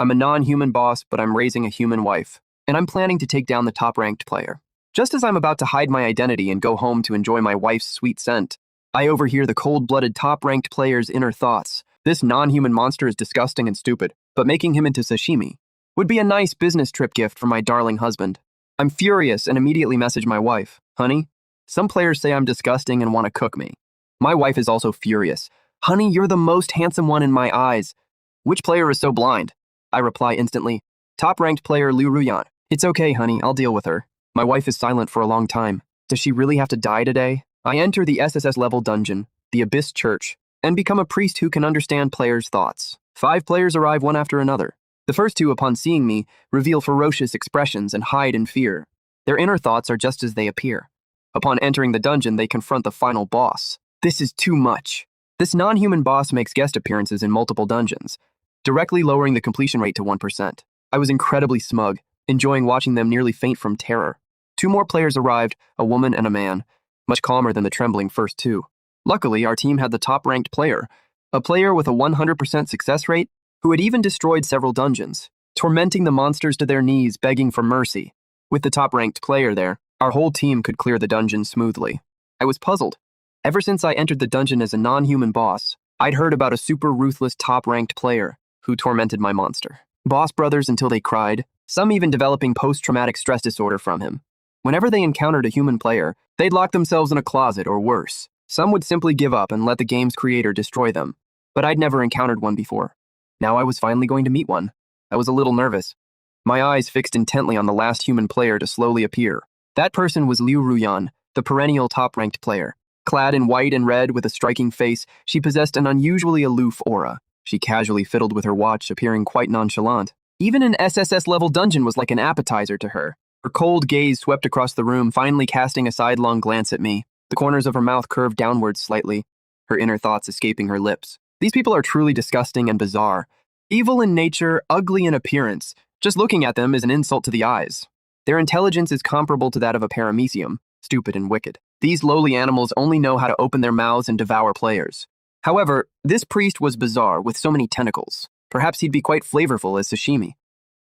I'm a non-human boss, but I'm raising a human wife, and I'm planning to take down the top-ranked player. Just as I'm about to hide my identity and go home to enjoy my wife's sweet scent, I overhear the cold-blooded top-ranked player's inner thoughts. This non-human monster is disgusting and stupid, but making him into sashimi would be a nice business trip gift for my darling husband. I'm furious and immediately message my wife. Honey, some players say I'm disgusting and want to cook me. My wife is also furious. Honey, you're the most handsome one in my eyes. Which player is so blind? I reply instantly. Top-ranked player Liu Ruyan. It's okay, honey, I'll deal with her. My wife is silent for a long time. Does she really have to die today? I enter the SSS level dungeon, the Abyss Church, and become a priest who can understand players' thoughts. 5 players arrive one after another. The first 2, upon seeing me, reveal ferocious expressions and hide in fear. Their inner thoughts are just as they appear. Upon entering the dungeon, they confront the final boss. This is too much. This non-human boss makes guest appearances in multiple dungeons, directly lowering the completion rate to 1%. I was incredibly smug, enjoying watching them nearly faint from terror. 2 more players arrived, a woman and a man, much calmer than the trembling first 2. Luckily, our team had the top-ranked player, a player with a 100% success rate who had even destroyed several dungeons, tormenting the monsters to their knees, begging for mercy. With the top-ranked player there, our whole team could clear the dungeon smoothly. I was puzzled. Ever since I entered the dungeon as a non-human boss, I'd heard about a super ruthless top-ranked player who tormented my monster. Boss brothers until they cried, some even developing post-traumatic stress disorder from him. Whenever they encountered a human player, they'd lock themselves in a closet or worse. Some would simply give up and let the game's creator destroy them. But I'd never encountered one before. Now I was finally going to meet one. I was a little nervous. My eyes fixed intently on the last human player to slowly appear. That person was Liu Ruyan, the perennial top-ranked player. Clad in white and red with a striking face, she possessed an unusually aloof aura. She casually fiddled with her watch, appearing quite nonchalant. Even an SSS-level dungeon was like an appetizer to her. Her cold gaze swept across the room, finally casting a sidelong glance at me. The corners of her mouth curved downwards slightly, her inner thoughts escaping her lips. These people are truly disgusting and bizarre. Evil in nature, ugly in appearance. Just looking at them is an insult to the eyes. Their intelligence is comparable to that of a paramecium, stupid and wicked. These lowly animals only know how to open their mouths and devour players. However, this priest was bizarre with so many tentacles. Perhaps he'd be quite flavorful as sashimi,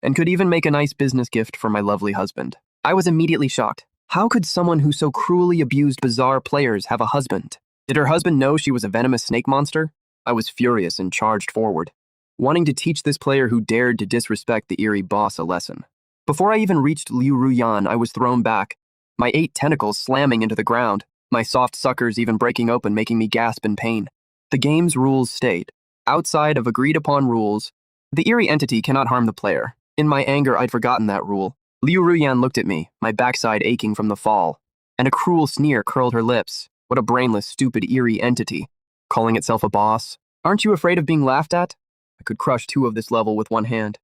and could even make a nice business gift for my lovely husband. I was immediately shocked. How could someone who so cruelly abused bizarre players have a husband? Did her husband know she was a venomous snake monster? I was furious and charged forward, wanting to teach this player who dared to disrespect the eerie boss a lesson. Before I even reached Liu Ruyan, I was thrown back, my 8 tentacles slamming into the ground, my soft suckers even breaking open, making me gasp in pain. The game's rules state, outside of agreed-upon rules, the eerie entity cannot harm the player. In my anger, I'd forgotten that rule. Liu Ruyan looked at me, my backside aching from the fall, and a cruel sneer curled her lips. What a brainless, stupid, eerie entity. Calling itself a boss? Aren't you afraid of being laughed at? I could crush 2 of this level with one hand.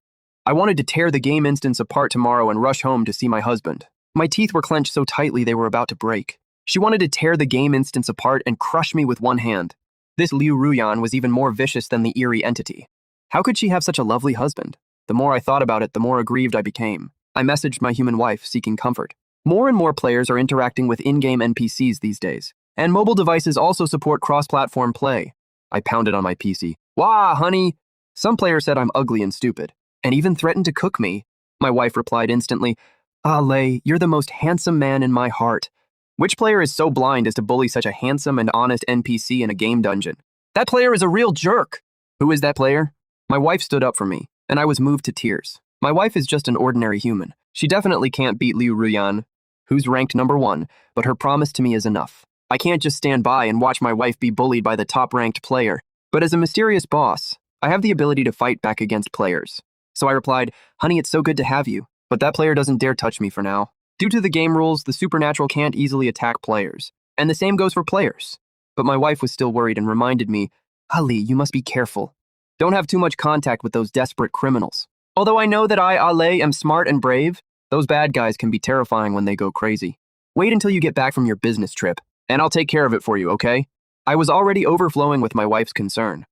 I wanted to tear the game instance apart tomorrow and rush home to see my husband. My teeth were clenched so tightly they were about to break. She wanted to tear the game instance apart and crush me with one hand. This Liu Ruyan was even more vicious than the eerie entity. How could she have such a lovely husband? The more I thought about it, the more aggrieved I became. I messaged my human wife, seeking comfort. More and more players are interacting with in-game NPCs these days, and mobile devices also support cross-platform play. I pounded on my PC. Wah, honey! Some player said I'm ugly and stupid, and even threatened to cook me. My wife replied instantly, Ale, you're the most handsome man in my heart. Which player is so blind as to bully such a handsome and honest NPC in a game dungeon? That player is a real jerk! Who is that player? My wife stood up for me, and I was moved to tears. My wife is just an ordinary human. She definitely can't beat Liu Ruyan, who's ranked number 1, but her promise to me is enough. I can't just stand by and watch my wife be bullied by the top-ranked player. But as a mysterious boss, I have the ability to fight back against players. So I replied, honey, it's so good to have you, but that player doesn't dare touch me for now. Due to the game rules, the supernatural can't easily attack players, and the same goes for players. But my wife was still worried and reminded me, Ali, you must be careful. Don't have too much contact with those desperate criminals. Although I know that I, Ale, am smart and brave, those bad guys can be terrifying when they go crazy. Wait until you get back from your business trip, and I'll take care of it for you, okay? I was already overflowing with my wife's concern.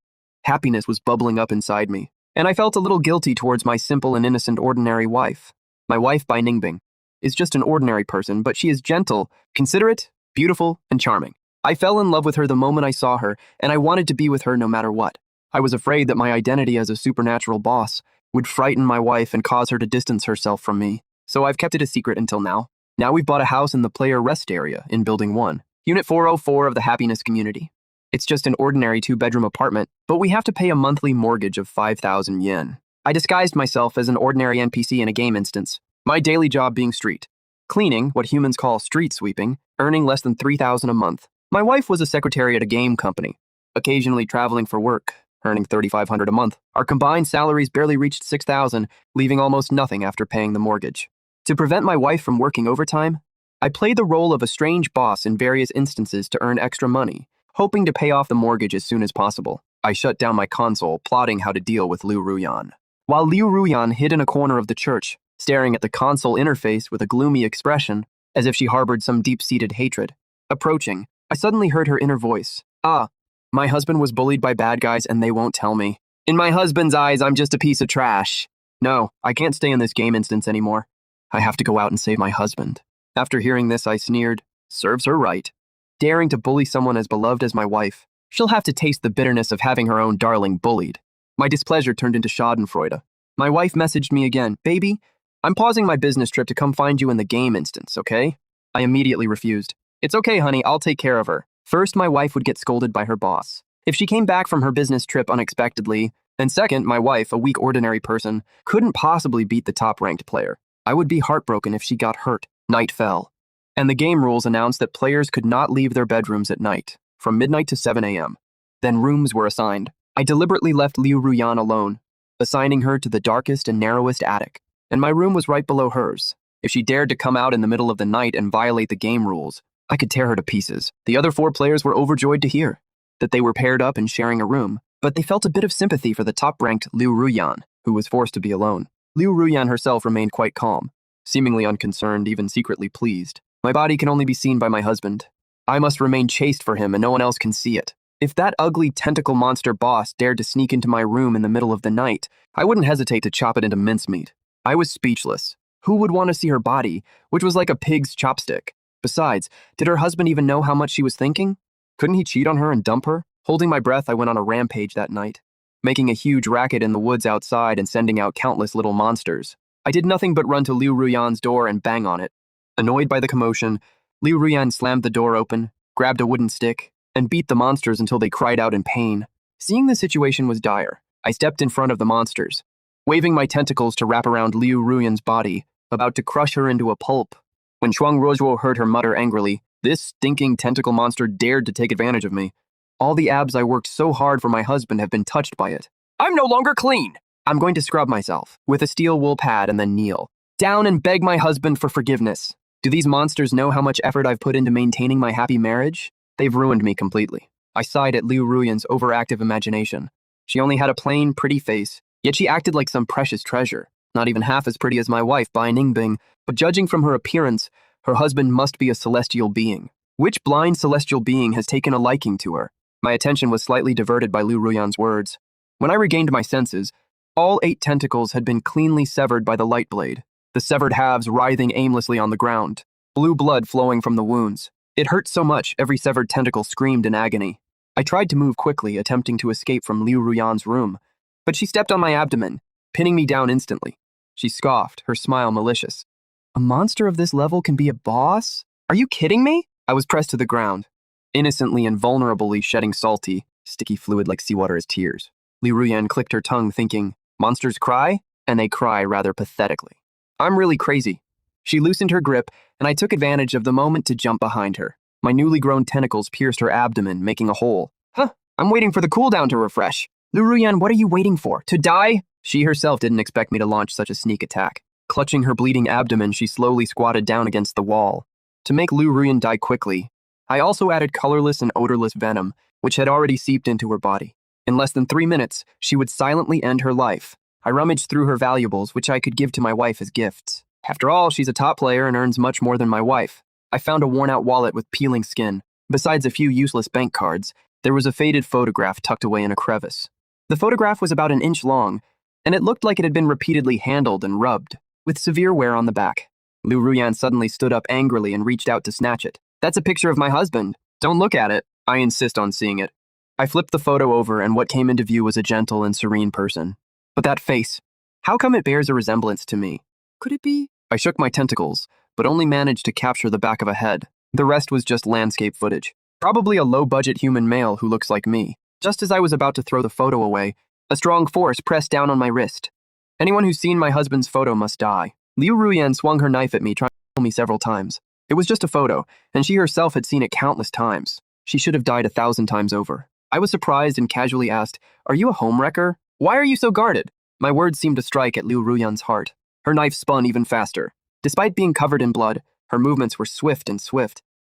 Happiness was bubbling up inside me, and I felt a little guilty towards my simple and innocent ordinary wife. My wife, by Ningbing, is just an ordinary person, but she is gentle, considerate, beautiful, and charming. I fell in love with her the moment I saw her, and I wanted to be with her no matter what. I was afraid that my identity as a supernatural boss would frighten my wife and cause her to distance herself from me, so I've kept it a secret until now. Now we've bought a house in the player rest area in Building 1, Unit 404 of the Happiness Community. It's just an ordinary 2-bedroom apartment, but we have to pay a monthly mortgage of 5,000 yen. I disguised myself as an ordinary NPC in a game instance, my daily job being street cleaning, what humans call street sweeping, earning less than 3,000 a month. My wife was a secretary at a game company, occasionally traveling for work, earning 3,500 a month. Our combined salaries barely reached 6,000, leaving almost nothing after paying the mortgage. To prevent my wife from working overtime, I played the role of a strange boss in various instances to earn extra money, hoping to pay off the mortgage as soon as possible. I shut down my console, plotting how to deal with Liu Ruyan. While Liu Ruyan hid in a corner of the church, staring at the console interface with a gloomy expression, as if she harbored some deep-seated hatred. Approaching, I suddenly heard her inner voice. My husband was bullied by bad guys and they won't tell me. In my husband's eyes, I'm just a piece of trash. No, I can't stay in this game instance anymore. I have to go out and save my husband. After hearing this, I sneered. Serves her right. Daring to bully someone as beloved as my wife, she'll have to taste the bitterness of having her own darling bullied. My displeasure turned into schadenfreude. My wife messaged me again. Baby, I'm pausing my business trip to come find you in the game instance, okay? I immediately refused. It's okay, honey, I'll take care of her. First, my wife would get scolded by her boss if she came back from her business trip unexpectedly, and second, my wife, a weak ordinary person, couldn't possibly beat the top-ranked player. I would be heartbroken if she got hurt. Night fell, and the game rules announced that players could not leave their bedrooms at night, from midnight to 7 a.m. Then rooms were assigned. I deliberately left Liu Ruyan alone, assigning her to the darkest and narrowest attic, and my room was right below hers. If she dared to come out in the middle of the night and violate the game rules, I could tear her to pieces. The other 4 players were overjoyed to hear that they were paired up and sharing a room, but they felt a bit of sympathy for the top-ranked Liu Ruyan, who was forced to be alone. Liu Ruyan herself remained quite calm, seemingly unconcerned, even secretly pleased. My body can only be seen by my husband. I must remain chaste for him and no one else can see it. If that ugly tentacle monster boss dared to sneak into my room in the middle of the night, I wouldn't hesitate to chop it into mincemeat. I was speechless. Who would want to see her body, which was like a pig's chopstick? Besides, did her husband even know how much she was thinking? Couldn't he cheat on her and dump her? Holding my breath, I went on a rampage that night, making a huge racket in the woods outside and sending out countless little monsters. I did nothing but run to Liu Ruyan's door and bang on it. Annoyed by the commotion, Liu Ruyan slammed the door open, grabbed a wooden stick, and beat the monsters until they cried out in pain. Seeing the situation was dire, I stepped in front of the monsters, waving my tentacles to wrap around Liu Ruyan's body, about to crush her into a pulp. When Chuang Rozuo heard her mutter angrily, this stinking tentacle monster dared to take advantage of me. All the abs I worked so hard for my husband have been touched by it. I'm no longer clean! I'm going to scrub myself with a steel wool pad and then kneel down and beg my husband for forgiveness. Do these monsters know how much effort I've put into maintaining my happy marriage? They've ruined me completely. I sighed at Liu Ruyan's overactive imagination. She only had a plain, pretty face, yet she acted like some precious treasure. Not even half as pretty as my wife, Bai Ningbing, but judging from her appearance, her husband must be a celestial being. Which blind celestial being has taken a liking to her? My attention was slightly diverted by Liu Ruyan's words. When I regained my senses, all 8 tentacles had been cleanly severed by the light blade, the severed halves writhing aimlessly on the ground, blue blood flowing from the wounds. It hurt so much, every severed tentacle screamed in agony. I tried to move quickly, attempting to escape from Liu Ruyan's room, but she stepped on my abdomen, pinning me down instantly. She scoffed, her smile malicious. A monster of this level can be a boss? Are you kidding me? I was pressed to the ground, innocently and vulnerably shedding salty, sticky fluid like seawater as tears. Liu Ruyan clicked her tongue, thinking, monsters cry? And they cry rather pathetically. I'm really crazy. She loosened her grip, and I took advantage of the moment to jump behind her. My newly grown tentacles pierced her abdomen, making a hole. I'm waiting for the cooldown to refresh. Liu Ruyan, what are you waiting for? To die? She herself didn't expect me to launch such a sneak attack. Clutching her bleeding abdomen, she slowly squatted down against the wall. To make Liu Ruyan die quickly, I also added colorless and odorless venom, which had already seeped into her body. In less than 3 minutes, she would silently end her life. I rummaged through her valuables, which I could give to my wife as gifts. After all, she's a top player and earns much more than my wife. I found a worn-out wallet with peeling skin. Besides a few useless bank cards, there was a faded photograph tucked away in a crevice. The photograph was about an inch long, and it looked like it had been repeatedly handled and rubbed, with severe wear on the back. Liu Ruyan suddenly stood up angrily and reached out to snatch it. That's a picture of my husband. Don't look at it. I insist on seeing it. I flipped the photo over, and what came into view was a gentle and serene person. But that face. How come it bears a resemblance to me? Could it be? I shook my tentacles, but only managed to capture the back of a head. The rest was just landscape footage. Probably a low-budget human male who looks like me. Just as I was about to throw the photo away, a strong force pressed down on my wrist. Anyone who's seen my husband's photo must die. Liu Ruyan swung her knife at me, trying to kill me several times. It was just a photo, and she herself had seen it countless times. She should have died 1,000 times over. I was surprised and casually asked, "Are you a homewrecker? Why are you so guarded?" My words seemed to strike at Liu Ruyan's heart. Her knife spun even faster. Despite being covered in blood, her movements were swift,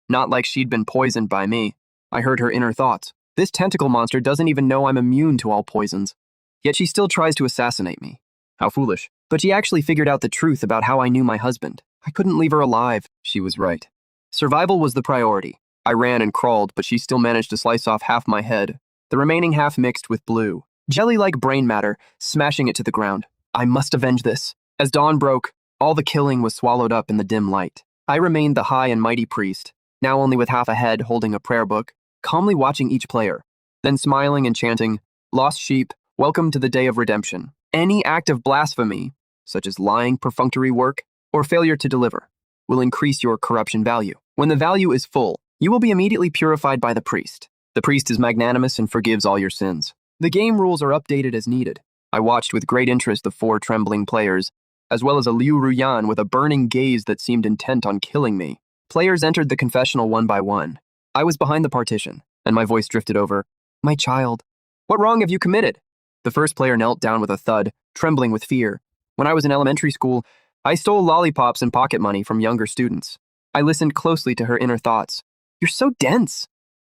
not like she'd been poisoned by me. I heard her inner thoughts. This tentacle monster doesn't even know I'm immune to all poisons. Yet she still tries to assassinate me. How foolish. But she actually figured out the truth about how I knew my husband. I couldn't leave her alive. She was right. Survival was the priority. I ran and crawled, but she still managed to slice off half my head. The remaining half mixed with blue, jelly-like brain matter, smashing it to the ground. I must avenge this. As dawn broke, all the killing was swallowed up in the dim light. I remained the high and mighty priest, now only with half a head holding a prayer book, calmly watching each player, then smiling and chanting, "Lost sheep, welcome to the day of redemption." Any act of blasphemy, such as lying, perfunctory work, or failure to deliver, will increase your corruption value. When the value is full, you will be immediately purified by the priest. The priest is magnanimous and forgives all your sins. The game rules are updated as needed. I watched with great interest the 4 trembling players, as well as a Liu Ruyan with a burning gaze that seemed intent on killing me. Players entered the confessional one by one. I was behind the partition, and my voice drifted over, "My child, what wrong have you committed?" The first player knelt down with a thud, trembling with fear. When I was in elementary school, I stole lollipops and pocket money from younger students. I listened closely to her inner thoughts. "You're so dense."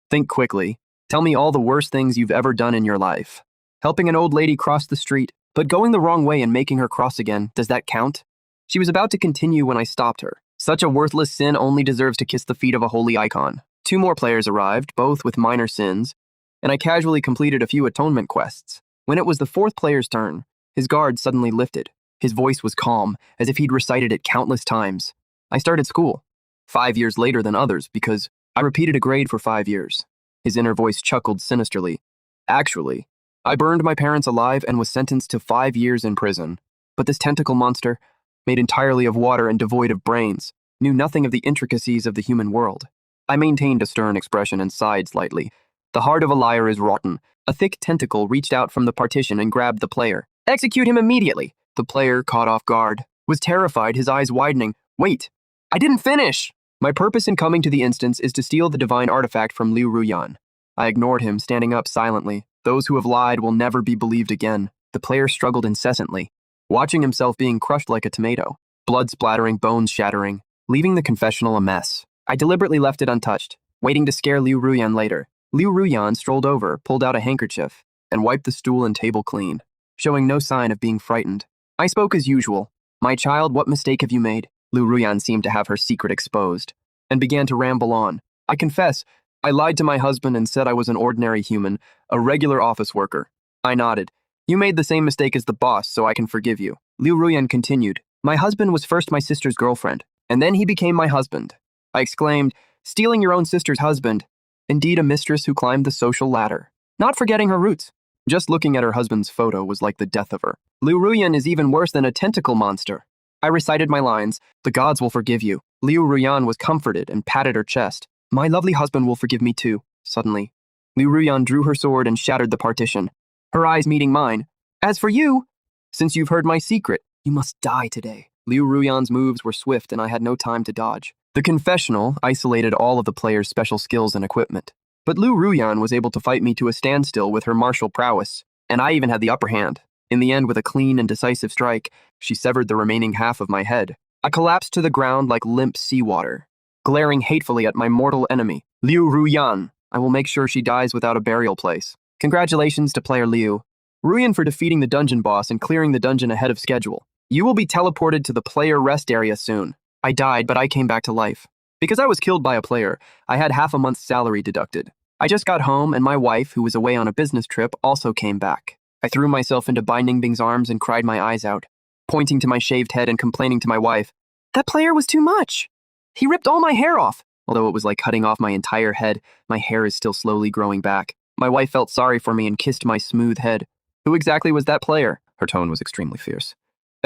"Think quickly. Tell me all the worst things you've ever done in your life." "Helping an old lady cross the street, but going the wrong way and making her cross again, does that count?" She was about to continue when I stopped her. "Such a worthless sin only deserves to kiss the feet of a holy icon." 2 more players arrived, both with minor sins, and I casually completed a few atonement quests. When it was the 4th player's turn, his guard suddenly lifted. His voice was calm, as if he'd recited it countless times. I started school, 5 years later than others, because I repeated a grade for 5 years. His inner voice chuckled sinisterly. "Actually, I burned my parents alive and was sentenced to 5 years in prison. But this tentacle monster, made entirely of water and devoid of brains, knew nothing of the intricacies of the human world." I maintained a stern expression and sighed slightly. The heart of a liar is rotten. A thick tentacle reached out from the partition and grabbed the player. "Execute him immediately!" The player, caught off guard, was terrified, his eyes widening. "Wait, I didn't finish!" My purpose in coming to the instance is to steal the divine artifact from Liu Ruyan. I ignored him, standing up silently. Those who have lied will never be believed again. The player struggled incessantly, watching himself being crushed like a tomato, blood splattering, bones shattering, leaving the confessional a mess. I deliberately left it untouched, waiting to scare Liu Ruyan later. Liu Ruyan strolled over, pulled out a handkerchief, and wiped the stool and table clean, showing no sign of being frightened. I spoke as usual. "My child, what mistake have you made?" Liu Ruyan seemed to have her secret exposed, and began to ramble on. "I confess, I lied to my husband and said I was an ordinary human, a regular office worker." I nodded. "You made the same mistake as the boss, so I can forgive you." Liu Ruyan continued. "My husband was first my sister's girlfriend, and then he became my husband." I exclaimed, "Stealing your own sister's husband? Indeed a mistress who climbed the social ladder, not forgetting her roots." Just looking at her husband's photo was like the death of her. "Liu Ruyan is even worse than a tentacle monster." I recited my lines. "The gods will forgive you." Liu Ruyan was comforted and patted her chest. "My lovely husband will forgive me too." Suddenly, Liu Ruyan drew her sword and shattered the partition, her eyes meeting mine. "As for you, since you've heard my secret, you must die today." Liu Ruyan's moves were swift and I had no time to dodge. The confessional isolated all of the players' special skills and equipment. But Liu Ruyan was able to fight me to a standstill with her martial prowess, and I even had the upper hand. In the end, with a clean and decisive strike, she severed the remaining half of my head. I collapsed to the ground like limp seawater, glaring hatefully at my mortal enemy, Liu Ruyan. I will make sure she dies without a burial place. Congratulations to player Liu Ruyan for defeating the dungeon boss and clearing the dungeon ahead of schedule. You will be teleported to the player rest area soon. I died, but I came back to life. Because I was killed by a player, I had half a month's salary deducted. I just got home, and my wife, who was away on a business trip, also came back. I threw myself into Binding Bing's arms and cried my eyes out, pointing to my shaved head and complaining to my wife, "That player was too much. He ripped all my hair off." Although it was like cutting off my entire head, my hair is still slowly growing back. My wife felt sorry for me and kissed my smooth head. "Who exactly was that player?" Her tone was extremely fierce.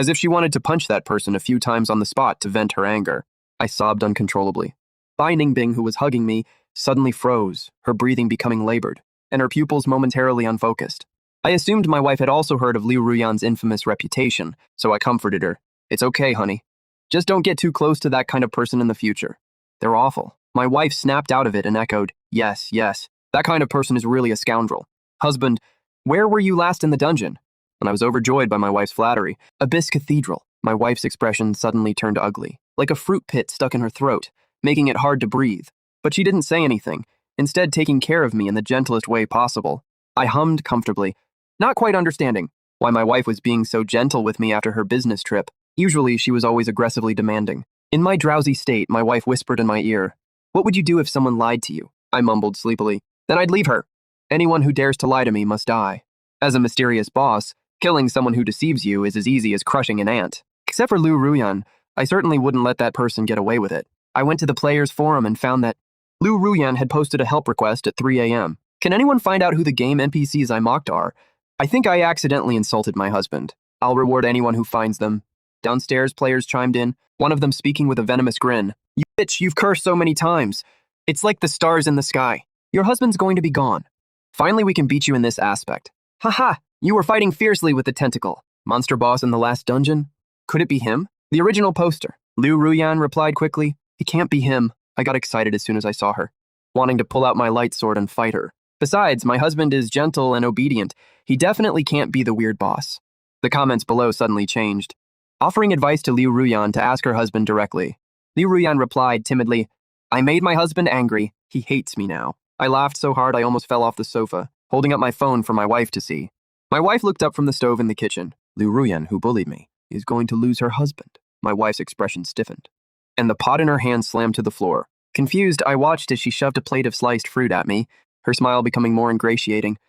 as if she wanted to punch that person a few times on the spot to vent her anger. I sobbed uncontrollably. Bai Ningbing, who was hugging me, suddenly froze, her breathing becoming labored, and her pupils momentarily unfocused. I assumed my wife had also heard of Liu Ruyan's infamous reputation, so I comforted her. It's okay, honey. Just don't get too close to that kind of person in the future. They're awful. My wife snapped out of it and echoed, yes, yes, that kind of person is really a scoundrel. Husband, where were you last in the dungeon? And I was overjoyed by my wife's flattery. Abyss Cathedral. My wife's expression suddenly turned ugly, like a fruit pit stuck in her throat, making it hard to breathe. But she didn't say anything, instead taking care of me in the gentlest way possible. I hummed comfortably, not quite understanding why my wife was being so gentle with me after her business trip. Usually, she was always aggressively demanding. In my drowsy state, my wife whispered in my ear, "What would you do if someone lied to you?" I mumbled sleepily. "Then I'd leave her. Anyone who dares to lie to me must die." As a mysterious boss, killing someone who deceives you is as easy as crushing an ant. Except for Liu Ruyan, I certainly wouldn't let that person get away with it. I went to the players' forum and found that Liu Ruyan had posted a help request at 3 a.m. Can anyone find out who the game NPCs I mocked are? I think I accidentally insulted my husband. I'll reward anyone who finds them. Downstairs, players chimed in, one of them speaking with a venomous grin. "You bitch, you've cursed so many times. It's like the stars in the sky. Your husband's going to be gone. Finally, we can beat you in this aspect. Haha, you were fighting fiercely with the tentacle. Monster boss in the last dungeon? Could it be him? The original poster." Liu Ruyan replied quickly. "It can't be him." I got excited as soon as I saw her, wanting to pull out my light sword and fight her. Besides, my husband is gentle and obedient. He definitely can't be the weird boss. The comments below suddenly changed, offering advice to Liu Ruyan to ask her husband directly. Liu Ruyan replied timidly, "I made my husband angry. He hates me now." I laughed so hard I almost fell off the sofa, holding up my phone for my wife to see. My wife looked up from the stove in the kitchen. Liu Ruyan, who bullied me, is going to lose her husband. My wife's expression stiffened, and the pot in her hand slammed to the floor. Confused, I watched as she shoved a plate of sliced fruit at me, her smile becoming more ingratiating.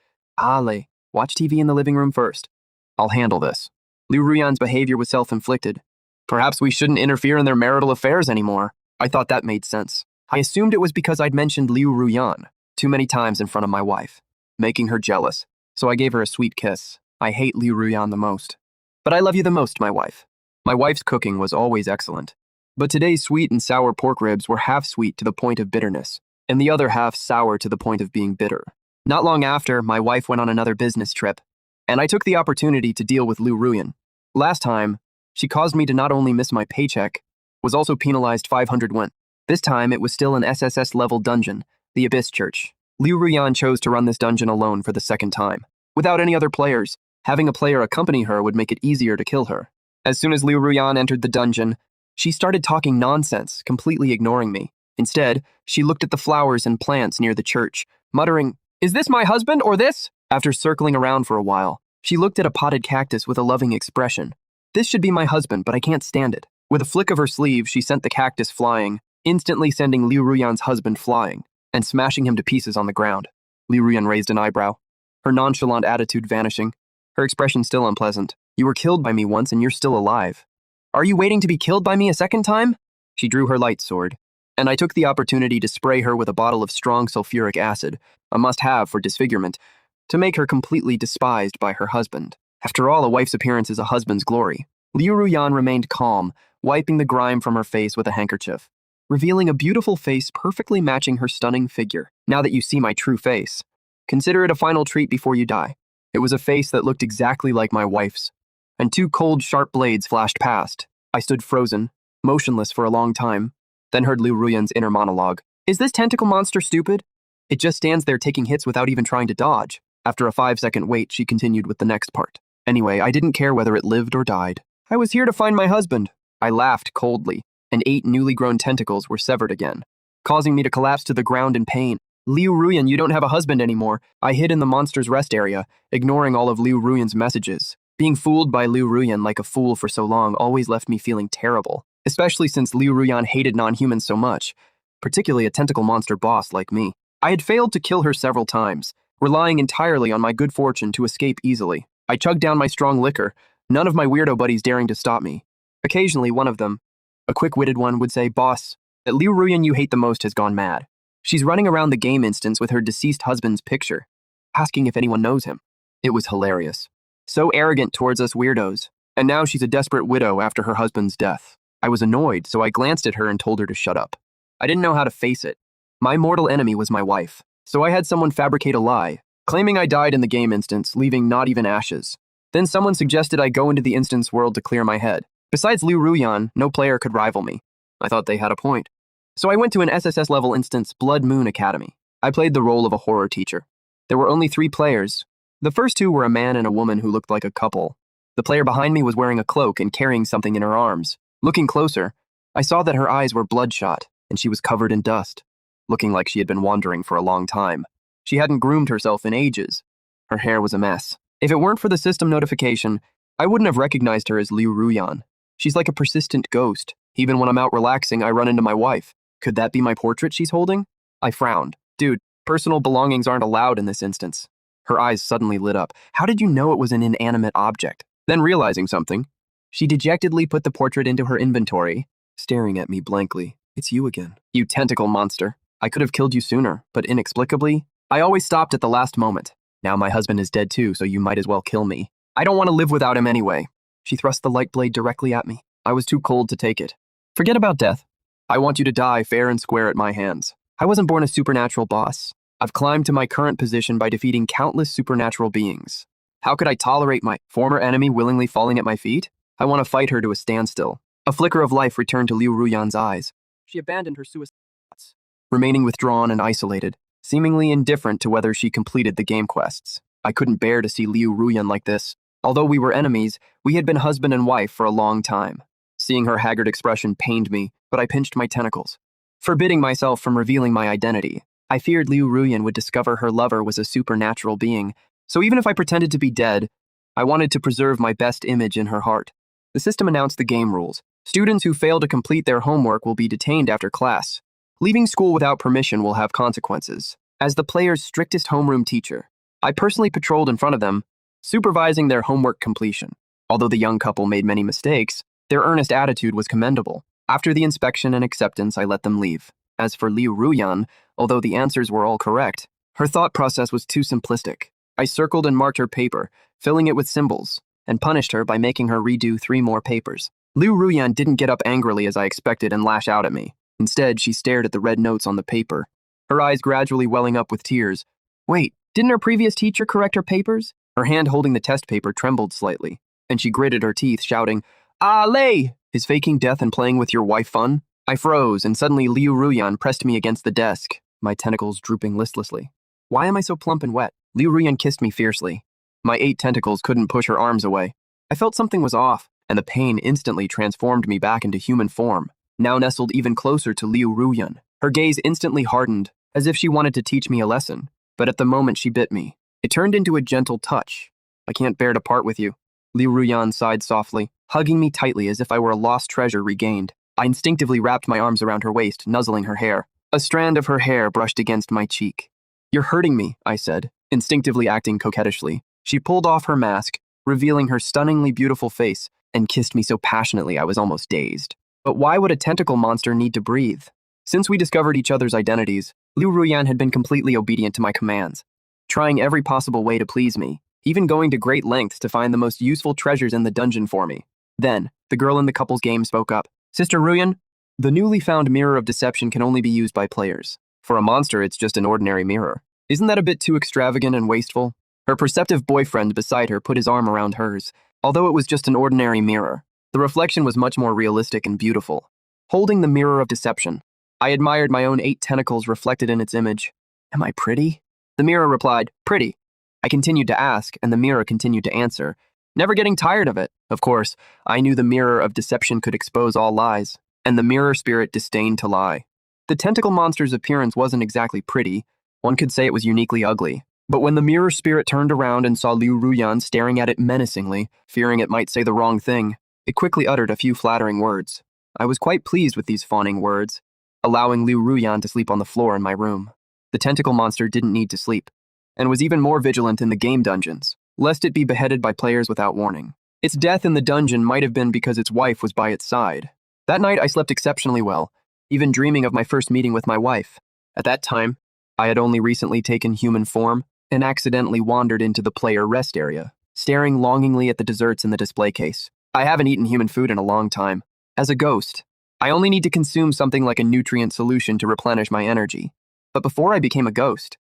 "Ale, watch TV in the living room first. I'll handle this." Liu Ruyan's behavior was self-inflicted. Perhaps we shouldn't interfere in their marital affairs anymore. I thought that made sense. I assumed it was because I'd mentioned Liu Ruyan too many times in front of my wife, making her jealous, so I gave her a sweet kiss. I hate Liu Ruyan the most. But I love you the most, my wife. My wife's cooking was always excellent. But today's sweet and sour pork ribs were half sweet to the point of bitterness, and the other half sour to the point of being bitter. Not long after, my wife went on another business trip, and I took the opportunity to deal with Liu Ruyan. Last time, she caused me to not only miss my paycheck, was also penalized 500 won. This time, it was still an SSS-level dungeon, the Abyss Church. Liu Ruyan chose to run this dungeon alone for the second time. Without any other players, having a player accompany her would make it easier to kill her. As soon as Liu Ruyan entered the dungeon, she started talking nonsense, completely ignoring me. Instead, she looked at the flowers and plants near the church, muttering, "Is this my husband or this?" After circling around for a while, she looked at a potted cactus with a loving expression. "This should be my husband, but I can't stand it." With a flick of her sleeve, she sent the cactus flying, instantly sending Liu Ruyan's husband flying, and smashing him to pieces on the ground. Liu Ruyan raised an eyebrow, her nonchalant attitude vanishing, her expression still unpleasant. "You were killed by me once and you're still alive. Are you waiting to be killed by me a second time?" She drew her light sword, and I took the opportunity to spray her with a bottle of strong sulfuric acid, a must-have for disfigurement, to make her completely despised by her husband. After all, a wife's appearance is a husband's glory. Liu Ruyan remained calm, wiping the grime from her face with a handkerchief, revealing a beautiful face perfectly matching her stunning figure. "Now that you see my true face, consider it a final treat before you die." It was a face that looked exactly like my wife's, and two cold, sharp blades flashed past. I stood frozen, motionless for a long time, then heard Liu Ruyan's inner monologue. "Is this tentacle monster stupid? It just stands there taking hits without even trying to dodge." After a 5-second wait, she continued with the next part. "Anyway, I didn't care whether it lived or died. I was here to find my husband." I laughed coldly, and 8 newly grown tentacles were severed again, causing me to collapse to the ground in pain. "Liu Ruyan, you don't have a husband anymore." I hid in the monster's rest area, ignoring all of Liu Ruyan's messages. Being fooled by Liu Ruyan like a fool for so long always left me feeling terrible, especially since Liu Ruyan hated non-humans so much, particularly a tentacle monster boss like me. I had failed to kill her several times, relying entirely on my good fortune to escape easily. I chugged down my strong liquor, none of my weirdo buddies daring to stop me. Occasionally, one of them, a quick-witted one, would say, "Boss, that Liu Ruyan you hate the most has gone mad. She's running around the game instance with her deceased husband's picture, asking if anyone knows him." It was hilarious. So arrogant towards us weirdos. And now she's a desperate widow after her husband's death. I was annoyed, so I glanced at her and told her to shut up. I didn't know how to face it. My mortal enemy was my wife, so I had someone fabricate a lie, claiming I died in the game instance, leaving not even ashes. Then someone suggested I go into the instance world to clear my head. Besides Liu Ruyan, no player could rival me. I thought they had a point. So I went to an SSS-level instance, Blood Moon Academy. I played the role of a horror teacher. There were only 3 players. The first 2 were a man and a woman who looked like a couple. The player behind me was wearing a cloak and carrying something in her arms. Looking closer, I saw that her eyes were bloodshot, and she was covered in dust, looking like she had been wandering for a long time. She hadn't groomed herself in ages. Her hair was a mess. If it weren't for the system notification, I wouldn't have recognized her as Liu Ruyan. She's like a persistent ghost. Even when I'm out relaxing, I run into my wife. Could that be my portrait she's holding? I frowned. Dude, personal belongings aren't allowed in this instance. Her eyes suddenly lit up. How did you know it was an inanimate object? Then realizing something, she dejectedly put the portrait into her inventory, staring at me blankly. It's you again. You tentacle monster. I could have killed you sooner, but inexplicably, I always stopped at the last moment. Now my husband is dead too, so you might as well kill me. I don't want to live without him anyway. She thrust the light blade directly at me. I was too cold to take it. Forget about death. I want you to die fair and square at my hands. I wasn't born a supernatural boss. I've climbed to my current position by defeating countless supernatural beings. How could I tolerate my former enemy willingly falling at my feet? I want to fight her to a standstill. A flicker of life returned to Liu Ruyan's eyes. She abandoned her suicide thoughts, remaining withdrawn and isolated, seemingly indifferent to whether she completed the game quests. I couldn't bear to see Liu Ruyan like this. Although we were enemies, we had been husband and wife for a long time. Seeing her haggard expression pained me, but I pinched my tentacles. Forbidding myself from revealing my identity, I feared Liu Ruyan would discover her lover was a supernatural being, so even if I pretended to be dead, I wanted to preserve my best image in her heart. The system announced the game rules. Students who fail to complete their homework will be detained after class. Leaving school without permission will have consequences. As the player's strictest homeroom teacher, I personally patrolled in front of them, supervising their homework completion. Although the young couple made many mistakes, their earnest attitude was commendable. After the inspection and acceptance, I let them leave. As for Liu Ruyan, although the answers were all correct, her thought process was too simplistic. I circled and marked her paper, filling it with symbols, and punished her by making her redo 3 more papers. Liu Ruyan didn't get up angrily as I expected and lash out at me. Instead, she stared at the red notes on the paper, her eyes gradually welling up with tears. Wait, didn't her previous teacher correct her papers? Her hand holding the test paper trembled slightly, and she gritted her teeth, shouting, "Allez! Is faking death and playing with your wife fun?" I froze, and suddenly Liu Ruyan pressed me against the desk, my tentacles drooping listlessly. Why am I so plump and wet? Liu Ruyan kissed me fiercely. My 8 tentacles couldn't push her arms away. I felt something was off, and the pain instantly transformed me back into human form, now nestled even closer to Liu Ruyan. Her gaze instantly hardened, as if she wanted to teach me a lesson, but at the moment she bit me. It turned into a gentle touch. I can't bear to part with you. Liu Ruyan sighed softly, hugging me tightly as if I were a lost treasure regained. I instinctively wrapped my arms around her waist, nuzzling her hair. A strand of her hair brushed against my cheek. "You're hurting me," I said, instinctively acting coquettishly. She pulled off her mask, revealing her stunningly beautiful face, and kissed me so passionately I was almost dazed. But why would a tentacle monster need to breathe? Since we discovered each other's identities, Liu Ruyan had been completely obedient to my commands, trying every possible way to please me, even going to great lengths to find the most useful treasures in the dungeon for me. Then, the girl in the couple's game spoke up. "Sister Ruyan, the newly found mirror of deception can only be used by players. For a monster, it's just an ordinary mirror. Isn't that a bit too extravagant and wasteful?" Her perceptive boyfriend beside her put his arm around hers. Although it was just an ordinary mirror, the reflection was much more realistic and beautiful. Holding the mirror of deception, I admired my own 8 tentacles reflected in its image. "Am I pretty?" The mirror replied, "Pretty." I continued to ask, and the mirror continued to answer, never getting tired of it. Of course, I knew the mirror of deception could expose all lies, and the mirror spirit disdained to lie. The tentacle monster's appearance wasn't exactly pretty. One could say it was uniquely ugly. But when the mirror spirit turned around and saw Liu Ruyan staring at it menacingly, fearing it might say the wrong thing, it quickly uttered a few flattering words. I was quite pleased with these fawning words, allowing Liu Ruyan to sleep on the floor in my room. The tentacle monster didn't need to sleep, and was even more vigilant in the game dungeons, lest it be beheaded by players without warning. Its death in the dungeon might have been because its wife was by its side. That night I slept exceptionally well, even dreaming of my first meeting with my wife. At that time, I had only recently taken human form, and accidentally wandered into the player rest area, staring longingly at the desserts in the display case. I haven't eaten human food in a long time. As a ghost, I only need to consume something like a nutrient solution to replenish my energy. But before I became a ghost,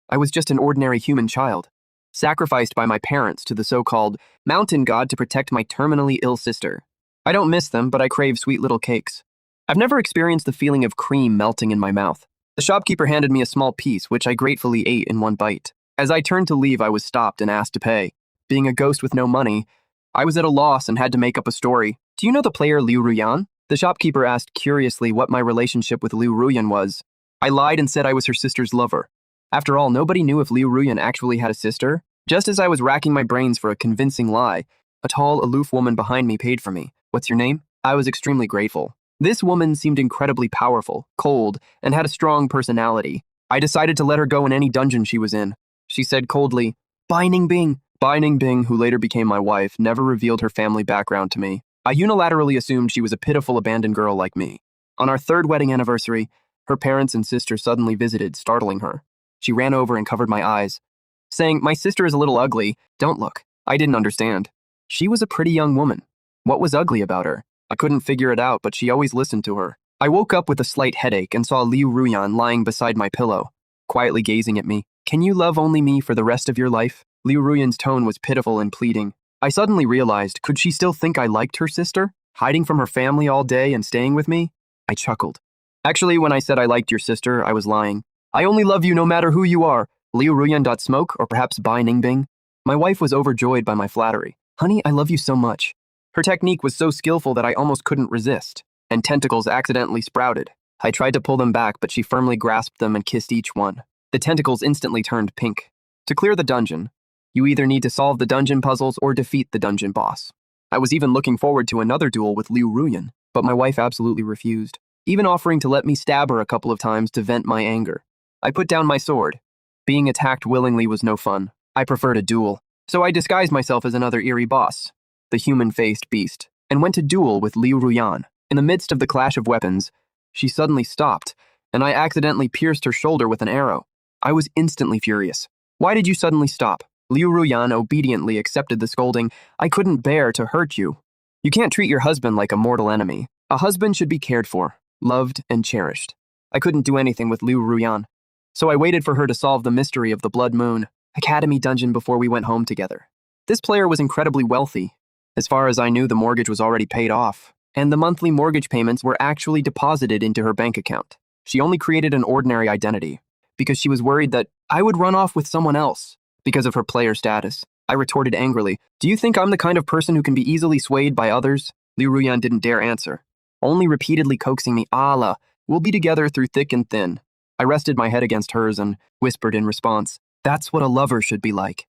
I was just an ordinary human child, sacrificed by my parents to the so-called mountain god to protect my terminally ill sister. I don't miss them, but I crave sweet little cakes. I've never experienced the feeling of cream melting in my mouth. The shopkeeper handed me a small piece, which I gratefully ate in one bite. As I turned to leave, I was stopped and asked to pay. Being a ghost with no money, I was at a loss and had to make up a story. Do you know the player Liu Ruyan? The shopkeeper asked curiously what my relationship with Liu Ruyan was. I lied and said I was her sister's lover. After all, nobody knew if Liu Ruyan actually had a sister. Just as I was racking my brains for a convincing lie, a tall, aloof woman behind me paid for me. What's your name? I was extremely grateful. This woman seemed incredibly powerful, cold, and had a strong personality. I decided to let her go in any dungeon she was in. She said coldly, "Bai Ningbing." Bai Ningbing, who later became my wife, never revealed her family background to me. I unilaterally assumed she was a pitiful abandoned girl like me. On our third wedding anniversary, her parents and sister suddenly visited, startling her. She ran over and covered my eyes, saying, "My sister is a little ugly. Don't look." I didn't understand. She was a pretty young woman. What was ugly about her? I couldn't figure it out, but she always listened to her. I woke up with a slight headache and saw Liu Ruyan lying beside my pillow, quietly gazing at me. "Can you love only me for the rest of your life?" Liu Ruyan's tone was pitiful and pleading. I suddenly realized, could she still think I liked her sister, hiding from her family all day and staying with me? I chuckled. Actually, when I said I liked your sister, I was lying. I only love you no matter who you are. Liu Ruyan.smoke or perhaps Bai Ningbing. My wife was overjoyed by my flattery. "Honey, I love you so much." Her technique was so skillful that I almost couldn't resist, and tentacles accidentally sprouted. I tried to pull them back, but she firmly grasped them and kissed each one. The tentacles instantly turned pink. To clear the dungeon, you either need to solve the dungeon puzzles or defeat the dungeon boss. I was even looking forward to another duel with Liu Ruyan, but my wife absolutely refused, even offering to let me stab her a couple of times to vent my anger. I put down my sword. Being attacked willingly was no fun. I preferred a duel, so I disguised myself as another eerie boss, the human-faced beast, and went to duel with Liu Ruyan. In the midst of the clash of weapons, she suddenly stopped, and I accidentally pierced her shoulder with an arrow. I was instantly furious. "Why did you suddenly stop?" Liu Ruyan obediently accepted the scolding. "I couldn't bear to hurt you. You can't treat your husband like a mortal enemy. A husband should be cared for, loved, and cherished." I couldn't do anything with Liu Ruyan, so I waited for her to solve the mystery of the Blood Moon Academy dungeon before we went home together. This player was incredibly wealthy. As far as I knew, the mortgage was already paid off, and the monthly mortgage payments were actually deposited into her bank account. She only created an ordinary identity, because she was worried that I would run off with someone else because of her player status. I retorted angrily, "Do you think I'm the kind of person who can be easily swayed by others?" Liu Ruyan didn't dare answer, only repeatedly coaxing me, "Allah, we'll be together through thick and thin." I rested my head against hers and whispered in response, "That's what a lover should be like."